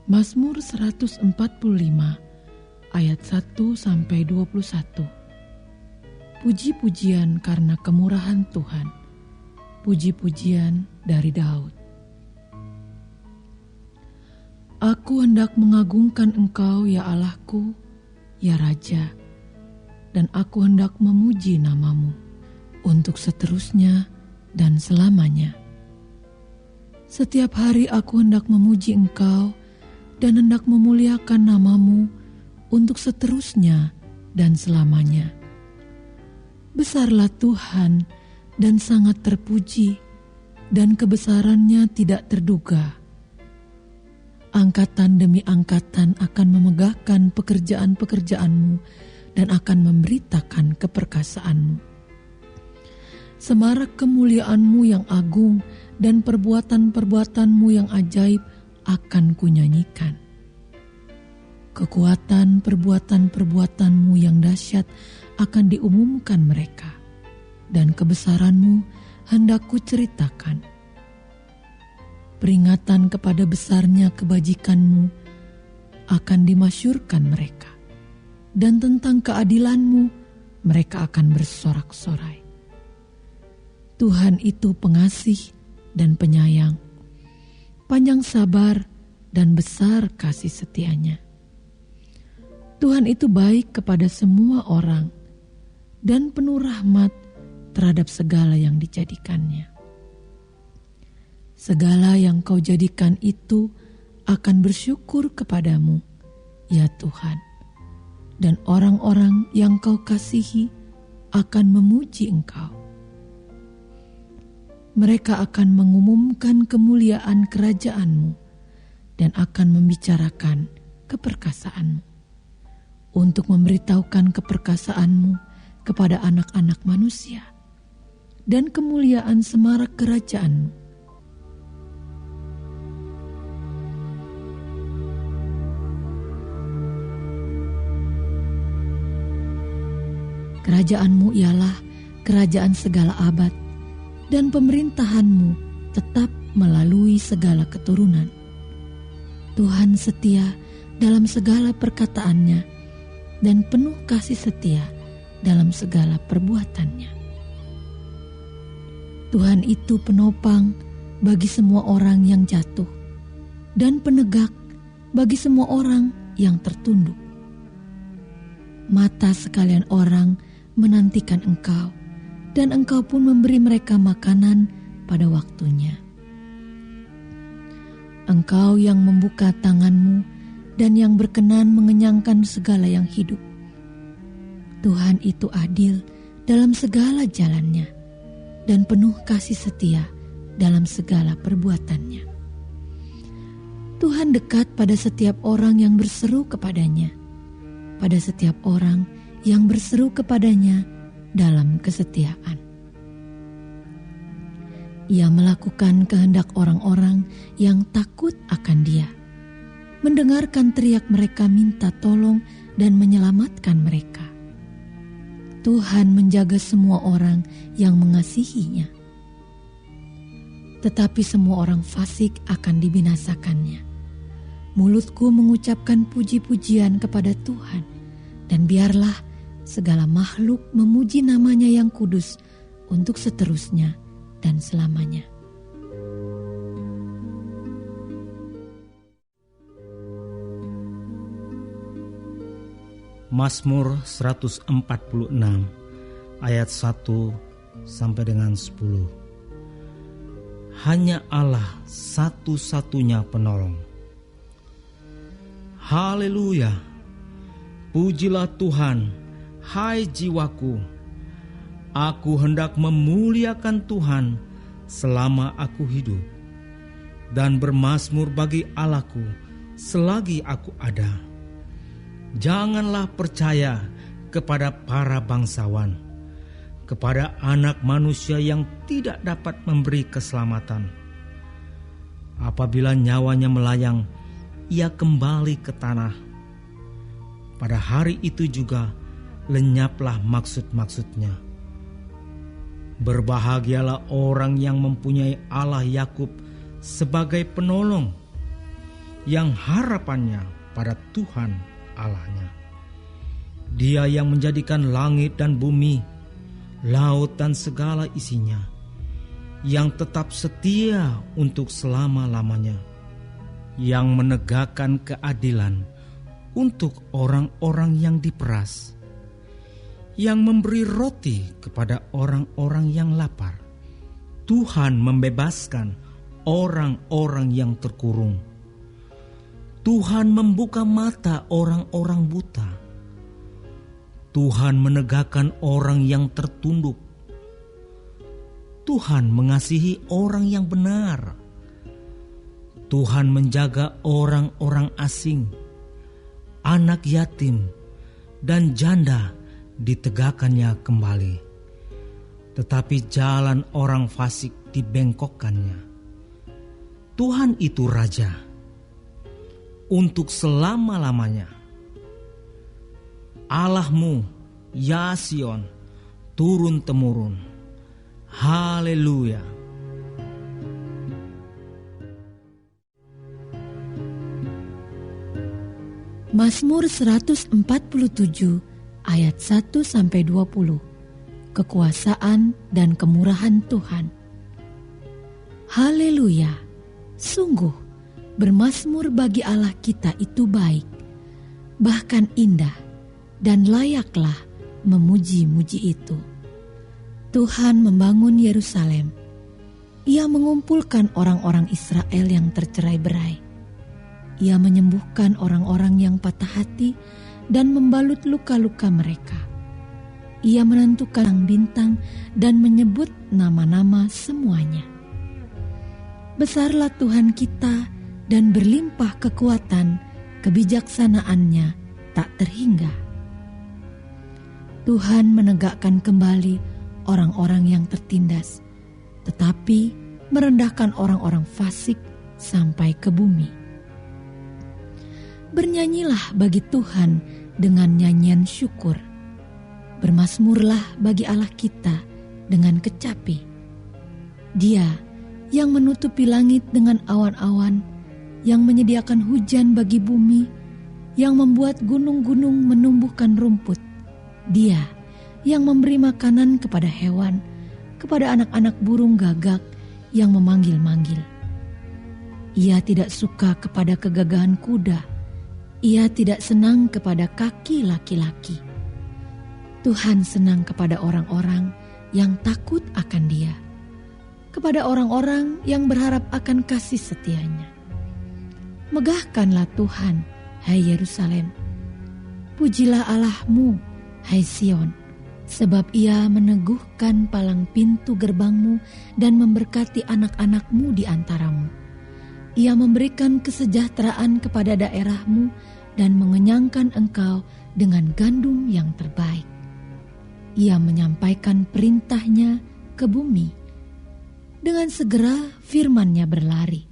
Mazmur 145 ayat 1-21. Puji-pujian karena kemurahan Tuhan. Puji-pujian dari Daud. Aku hendak mengagungkan Engkau, ya Allahku, ya Raja, dan aku hendak memuji nama-Mu untuk seterusnya dan selamanya. Setiap hari aku hendak memuji Engkau dan hendak memuliakan nama-Mu untuk seterusnya dan selamanya. Besarlah Tuhan dan sangat terpuji, dan kebesarannya tidak terduga. Angkatan demi angkatan akan memegahkan pekerjaan-pekerjaan-Mu dan akan memberitakan keperkasaan-Mu. Semarak kemuliaan-Mu yang agung dan perbuatan-perbuatan-Mu yang ajaib akan kunyanyikan. Kekuatan perbuatan-perbuatan-Mu yang dahsyat akan diumumkan mereka, dan kebesaran-Mu hendak kuceritakan. Peringatan kepada besarnya kebajikan-Mu akan dimasyurkan mereka, dan tentang keadilan-Mu mereka akan bersorak-sorai. Tuhan itu pengasih dan penyayang, panjang sabar dan besar kasih setianya. Tuhan itu baik kepada semua orang dan penuh rahmat terhadap segala yang dijadikannya. Segala yang Kau jadikan itu akan bersyukur kepadamu, ya Tuhan, dan orang-orang yang Kau kasihi akan memuji Engkau. Mereka akan mengumumkan kemuliaan kerajaan-Mu dan akan membicarakan keperkasaan-Mu, untuk memberitahukan keperkasaan-Mu kepada anak-anak manusia dan kemuliaan semarak kerajaan-Mu. Kerajaan-Mu ialah kerajaan segala abad, dan pemerintahan-Mu tetap melalui segala keturunan. Tuhan setia dalam segala perkataannya dan penuh kasih setia dalam segala perbuatannya. Tuhan itu penopang bagi semua orang yang jatuh dan penegak bagi semua orang yang tertunduk. Mata sekalian orang menantikan Engkau, dan Engkau pun memberi mereka makanan pada waktunya. Engkau yang membuka tangan-Mu dan yang berkenan mengenyangkan segala yang hidup. Tuhan itu adil dalam segala jalannya dan penuh kasih setia dalam segala perbuatannya. Tuhan dekat pada setiap orang yang berseru kepadanya, pada setiap orang yang berseru kepadanya dalam kesetiaan. Ia melakukan kehendak orang-orang yang takut akan Dia, mendengarkan teriak mereka minta tolong dan menyelamatkan mereka. Tuhan menjaga semua orang yang mengasihinya, tetapi semua orang fasik akan dibinasakannya. Mulutku mengucapkan puji-pujian kepada Tuhan, dan biarlah segala makhluk memuji nama-Nya yang kudus untuk seterusnya dan selamanya. Mazmur 146 ayat 1 sampai dengan 10. Hanya Allah satu-satunya penolong. Haleluya. Pujilah Tuhan, hai jiwaku. Aku hendak memuliakan Tuhan selama aku hidup, dan bermazmur bagi Allahku selagi aku ada. Janganlah percaya kepada para bangsawan, kepada anak manusia yang tidak dapat memberi keselamatan. Apabila nyawanya melayang, ia kembali ke tanah. Pada hari itu juga lenyaplah maksud-maksudnya. Berbahagialah orang yang mempunyai Allah Yakub sebagai penolong, yang harapannya pada Tuhan Allahnya. Dia yang menjadikan langit dan bumi, laut dan segala isinya, yang tetap setia untuk selama-lamanya, yang menegakkan keadilan untuk orang-orang yang diperas, yang memberi roti kepada orang-orang yang lapar. Tuhan membebaskan orang-orang yang terkurung. Tuhan membuka mata orang-orang buta. Tuhan menegakkan orang yang tertunduk. Tuhan mengasihi orang yang benar. Tuhan menjaga orang-orang asing, anak yatim, dan janda ditegakkannya kembali. Tetapi jalan orang fasik dibengkokkannya. Tuhan itu Raja untuk selama-lamanya. Allahmu, ya Sion, turun-temurun. Haleluya. Mazmur 147 ayat 1-20. Kekuasaan dan kemurahan Tuhan. Haleluya. Sungguh bermazmur bagi Allah kita itu baik, bahkan indah, dan layaklah memuji-muji itu. Tuhan membangun Yerusalem. Ia mengumpulkan orang-orang Israel yang tercerai-berai. Ia menyembuhkan orang-orang yang patah hati dan membalut luka-luka mereka. Ia menentukan bintang dan menyebut nama-nama semuanya. Besarlah Tuhan kita dan berlimpah kekuatan, kebijaksanaannya tak terhingga. Tuhan menegakkan kembali orang-orang yang tertindas, tetapi merendahkan orang-orang fasik sampai ke bumi. Bernyanyilah bagi Tuhan dengan nyanyian syukur. Bermazmurlah bagi Allah kita dengan kecapi. Dia yang menutupi langit dengan awan-awan, yang menyediakan hujan bagi bumi, yang membuat gunung-gunung menumbuhkan rumput. Dia yang memberi makanan kepada hewan, kepada anak-anak burung gagak yang memanggil-manggil. Ia tidak suka kepada kegagahan kuda. Ia tidak senang kepada kaki laki-laki. Tuhan senang kepada orang-orang yang takut akan Dia, kepada orang-orang yang berharap akan kasih setianya. Megahkanlah Tuhan, hai Yerusalem. Pujilah Allahmu, hai Sion, sebab Ia meneguhkan palang pintu gerbangmu dan memberkati anak-anakmu di antaramu. Ia memberikan kesejahteraan kepada daerahmu dan mengenyangkan engkau dengan gandum yang terbaik. Ia menyampaikan perintahnya ke bumi. Dengan segera firman-Nya berlari.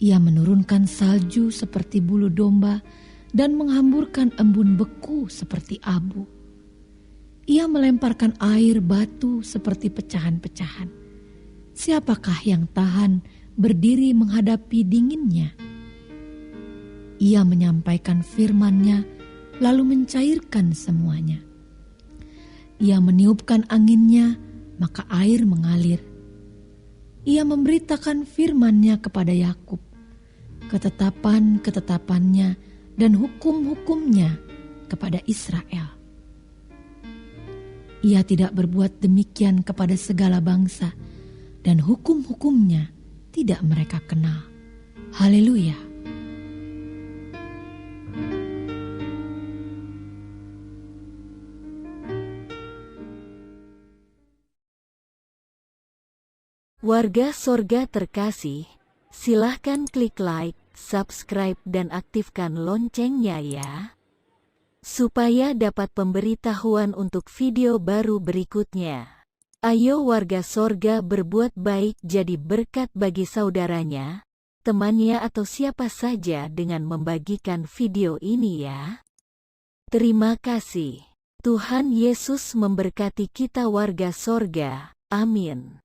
Ia menurunkan salju seperti bulu domba dan menghamburkan embun beku seperti abu. Ia melemparkan air batu seperti pecahan-pecahan. Siapakah yang tahan berdiri menghadapi dinginnya? Ia menyampaikan firman-Nya lalu mencairkan semuanya. Ia meniupkan anginnya, maka air mengalir. Ia memberitakan firman-Nya kepada Yakub, ketetapan-ketetapannya dan hukum-hukumnya kepada Israel. Ia tidak berbuat demikian kepada segala bangsa, dan hukum-hukumnya tidak mereka kenal. Haleluya. Warga Sorga terkasih, silahkan klik like, subscribe dan aktifkan loncengnya ya, supaya dapat pemberitahuan untuk video baru berikutnya. Ayo warga Sorga berbuat baik jadi berkat bagi saudaranya, temannya atau siapa saja dengan membagikan video ini ya. Terima kasih. Tuhan Yesus memberkati kita warga Sorga. Amin.